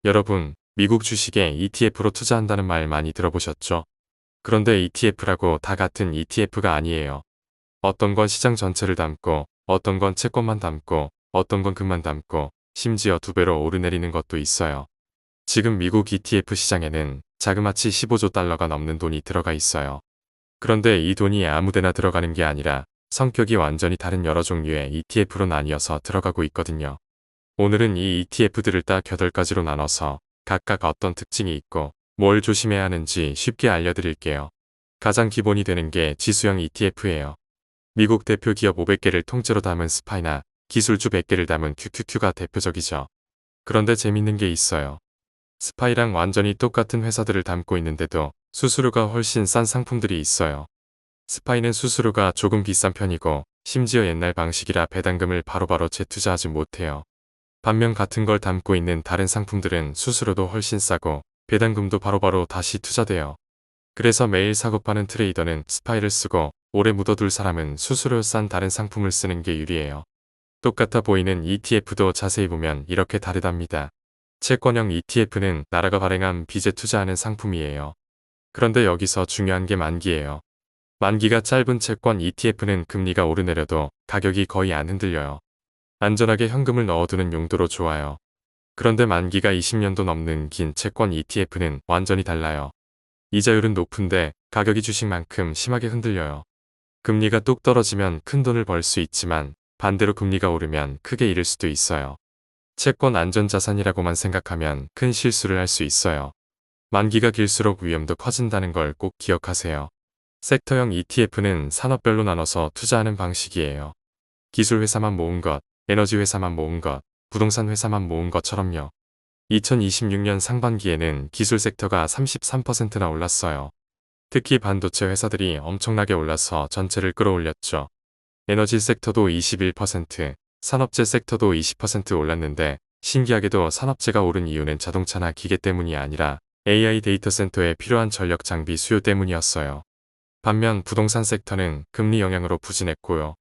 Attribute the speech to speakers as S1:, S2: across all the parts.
S1: 여러분, 미국 주식에 ETF로 투자한다는 말 많이 들어보셨죠? 그런데 ETF라고 다 같은 ETF가 아니에요. 어떤 건 시장 전체를 담고, 어떤 건 채권만 담고, 어떤 건 금만 담고, 심지어 두 배로 오르내리는 것도 있어요. 지금 미국 ETF 시장에는 자그마치 15조 달러가 넘는 돈이 들어가 있어요. 그런데 이 돈이 아무데나 들어가는 게 아니라 성격이 완전히 다른 여러 종류의 ETF로 나뉘어서 들어가고 있거든요. 오늘은 이 ETF들을 딱 8가지로 나눠서 각각 어떤 특징이 있고 뭘 조심해야 하는지 쉽게 알려드릴게요. 가장 기본이 되는 게 지수형 ETF예요. 미국 대표 기업 500개를 통째로 담은 스파이나 기술주 100개를 담은 QQQ가 대표적이죠. 그런데 재밌는 게 있어요. 스파이랑 완전히 똑같은 회사들을 담고 있는데도 수수료가 훨씬 싼 상품들이 있어요. 스파이는 수수료가 조금 비싼 편이고 심지어 옛날 방식이라 배당금을 바로바로 재투자하지 못해요. 반면 같은 걸 담고 있는 다른 상품들은 수수료도 훨씬 싸고 배당금도 바로바로 다시 투자돼요. 그래서 매일 사고 파는 트레이더는 스파이를 쓰고 오래 묻어둘 사람은 수수료 싼 다른 상품을 쓰는 게 유리해요. 똑같아 보이는 ETF도 자세히 보면 이렇게 다르답니다. 채권형 ETF는 나라가 발행한 빚에 투자하는 상품이에요. 그런데 여기서 중요한 게 만기예요. 만기가 짧은 채권 ETF는 금리가 오르내려도 가격이 거의 안 흔들려요. 안전하게 현금을 넣어두는 용도로 좋아요. 그런데 만기가 20년도 넘는 긴 채권 ETF는 완전히 달라요. 이자율은 높은데 가격이 주식만큼 심하게 흔들려요. 금리가 뚝 떨어지면 큰 돈을 벌 수 있지만 반대로 금리가 오르면 크게 잃을 수도 있어요. 채권 안전자산이라고만 생각하면 큰 실수를 할 수 있어요. 만기가 길수록 위험도 커진다는 걸 꼭 기억하세요. 섹터형 ETF는 산업별로 나눠서 투자하는 방식이에요. 기술 회사만 모은 것, 에너지 회사만 모은 것, 부동산 회사만 모은 것처럼요. 2026년 상반기에는 기술 섹터가 33%나 올랐어요. 특히 반도체 회사들이 엄청나게 올라서 전체를 끌어올렸죠. 에너지 섹터도 21%, 산업재 섹터도 20% 올랐는데 신기하게도 산업재가 오른 이유는 자동차나 기계 때문이 아니라 AI 데이터 센터에 필요한 전력 장비 수요 때문이었어요. 반면 부동산 섹터는 금리 영향으로 부진했고요.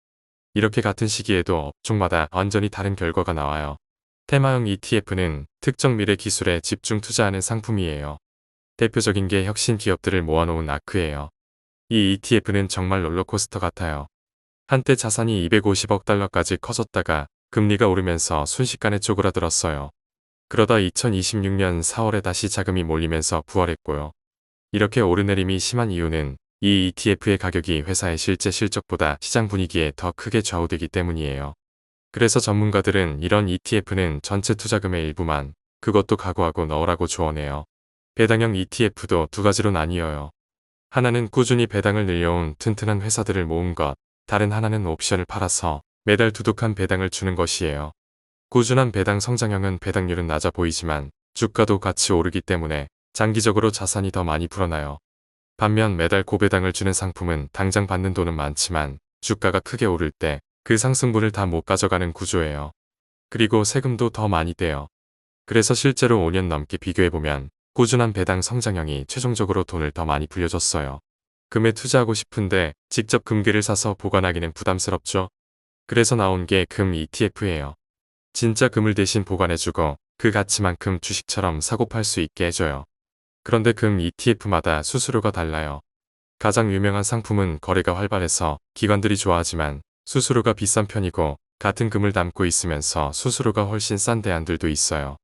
S1: 이렇게 같은 시기에도 업종마다 완전히 다른 결과가 나와요. 테마형 ETF는 특정 미래 기술에 집중 투자하는 상품이에요. 대표적인 게 혁신 기업들을 모아놓은 아크예요. 이 ETF는 정말 롤러코스터 같아요. 한때 자산이 250억 달러까지 커졌다가 금리가 오르면서 순식간에 쪼그라들었어요. 그러다 2026년 4월에 다시 자금이 몰리면서 부활했고요. 이렇게 오르내림이 심한 이유는 이 ETF의 가격이 회사의 실제 실적보다 시장 분위기에 더 크게 좌우되기 때문이에요. 그래서 전문가들은 이런 ETF는 전체 투자금의 일부만, 그것도 각오하고 넣으라고 조언해요. 배당형 ETF도 두 가지로 나뉘어요. 하나는 꾸준히 배당을 늘려온 튼튼한 회사들을 모은 것, 다른 하나는 옵션을 팔아서 매달 두둑한 배당을 주는 것이에요. 꾸준한 배당 성장형은 배당률은 낮아 보이지만 주가도 같이 오르기 때문에 장기적으로 자산이 더 많이 불어나요. 반면 매달 고배당을 주는 상품은 당장 받는 돈은 많지만 주가가 크게 오를 때 그 상승분을 다 못 가져가는 구조예요. 그리고 세금도 더 많이 떼요. 그래서 실제로 5년 넘게 비교해보면 꾸준한 배당 성장형이 최종적으로 돈을 더 많이 불려줬어요. 금에 투자하고 싶은데 직접 금괴를 사서 보관하기는 부담스럽죠. 그래서 나온 게 금 ETF예요. 진짜 금을 대신 보관해주고 그 가치만큼 주식처럼 사고 팔 수 있게 해줘요. 그런데 금 ETF마다 수수료가 달라요. 가장 유명한 상품은 거래가 활발해서 기관들이 좋아하지만 수수료가 비싼 편이고 같은 금을 담고 있으면서 수수료가 훨씬 싼 대안들도 있어요.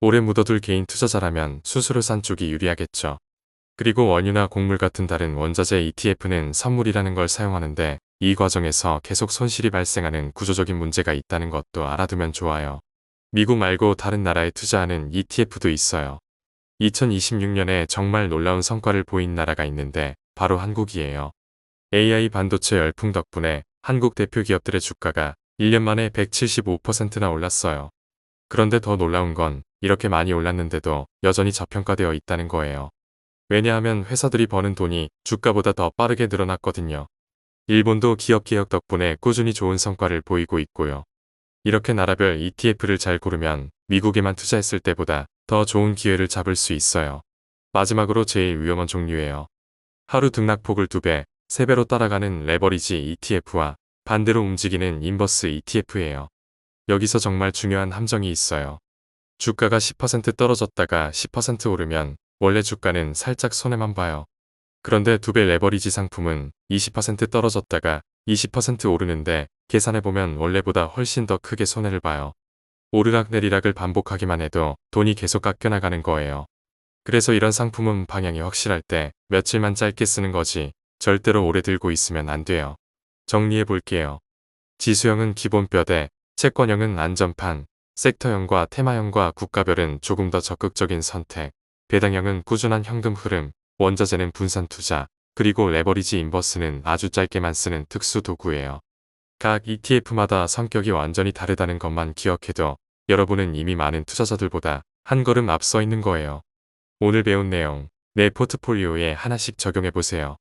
S1: 오래 묻어둘 개인 투자자라면 수수료 싼 쪽이 유리하겠죠. 그리고 원유나 곡물 같은 다른 원자재 ETF는 선물이라는 걸 사용하는데 이 과정에서 계속 손실이 발생하는 구조적인 문제가 있다는 것도 알아두면 좋아요. 미국 말고 다른 나라에 투자하는 ETF도 있어요. 2026년에 정말 놀라운 성과를 보인 나라가 있는데 바로 한국이에요. AI 반도체 열풍 덕분에 한국 대표 기업들의 주가가 1년 만에 175%나 올랐어요. 그런데 더 놀라운 건 이렇게 많이 올랐는데도 여전히 저평가되어 있다는 거예요. 왜냐하면 회사들이 버는 돈이 주가보다 더 빠르게 늘어났거든요. 일본도 기업 개혁 덕분에 꾸준히 좋은 성과를 보이고 있고요. 이렇게 나라별 ETF를 잘 고르면 미국에만 투자했을 때보다 더 좋은 기회를 잡을 수 있어요. 마지막으로 제일 위험한 종류예요. 하루 등락폭을 2배, 3배로 따라가는 레버리지 ETF와 반대로 움직이는 인버스 ETF예요. 여기서 정말 중요한 함정이 있어요. 주가가 10% 떨어졌다가 10% 오르면 원래 주가는 살짝 손해만 봐요. 그런데 두 배 레버리지 상품은 20% 떨어졌다가 20% 오르는데 계산해보면 원래보다 훨씬 더 크게 손해를 봐요. 오르락내리락을 반복하기만 해도 돈이 계속 깎여나가는 거예요. 그래서 이런 상품은 방향이 확실할 때 며칠만 짧게 쓰는 거지 절대로 오래 들고 있으면 안 돼요. 정리해 볼게요. 지수형은 기본뼈대, 채권형은 안전판, 섹터형과 테마형과 국가별은 조금 더 적극적인 선택, 배당형은 꾸준한 현금 흐름, 원자재는 분산 투자, 그리고 레버리지 인버스는 아주 짧게만 쓰는 특수 도구예요. 각 ETF마다 성격이 완전히 다르다는 것만 기억해도 여러분은 이미 많은 투자자들보다 한 걸음 앞서 있는 거예요. 오늘 배운 내용, 내 포트폴리오에 하나씩 적용해 보세요.